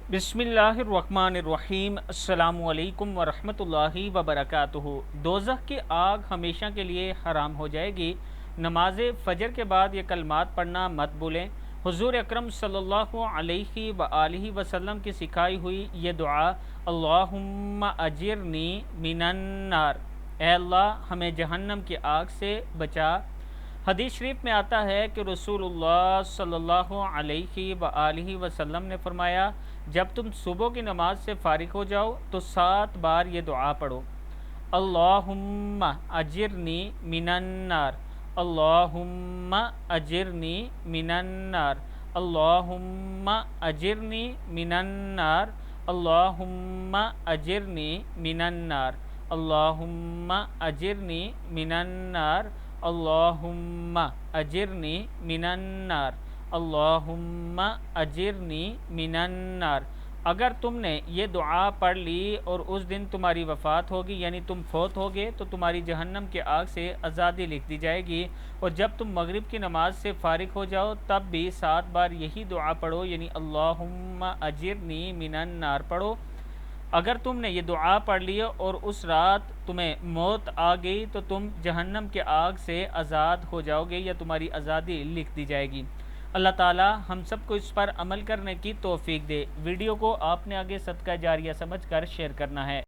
बिस्मिल्लाहिर्रहमानिर्रहीम। अस्सलामु अलैकुम वरहमतुल्लाहि वबरकातुहू। दोज़ख की आग हमेशा के लिए हराम हो जाएगी। नमाज फ़जर के बाद ये कलमात पढ़ना मत भूलें। हुज़ूर अकरम सल्लल्लाहु अलैहि व आलिहि वसल्लम की सिखाई हुई ये दुआ, अल्लाहुम्मा अजिरनी मिनन नार, ए अल्लाह हमें जहन्नम की आग से बचा। हदीस शरीफ में आता है कि रसूलुल्लाह सल्लल्लाहु अलैहि व आलिहि वसल्लम ने फरमाया, जब तुम सुबह की नमाज से फारिग हो जाओ तो 7 बार ये दुआ पढ़ो, अल्लाहुम्मा अजिरनी मिनन नार, अल्लाहुम्मा अजिरनी मिनन नार, अल्लाहुम्मा अजिरनी मिनन नार, अल्लाहुम्मा अजिरनी मिनन नार, अल्लाहुम्मा अजिरनी मिनन नार, अल्लाहुम्मा अजिरनी मिनन नार, अल्लाहुम्मा अजिरनी मिनन नार। अगर तुमने ये दुआ पढ़ ली और उस दिन तुम्हारी वफ़ात होगी, यानी तुम फौत होगे, तो तुम्हारी जहन्नम के आग से आज़ादी लिख दी जाएगी। और जब तुम मगरिब की नमाज से फारिग हो जाओ तब भी 7 बार यही दुआ पढ़ो, यानी अल्लाहुम्मा अजिरनी मिनन नार पढ़ो। अगर तुमने ये दुआ पढ़ लिया और उस रात तुम्हें मौत आ गई तो तुम जहन्नम के आग से आज़ाद हो जाओगे या तुम्हारी आज़ादी लिख दी जाएगी। अल्लाह ताला हम सबको इस पर अमल करने की तौफीक दे। वीडियो को आपने आगे सदका जारिया समझ कर शेयर करना है।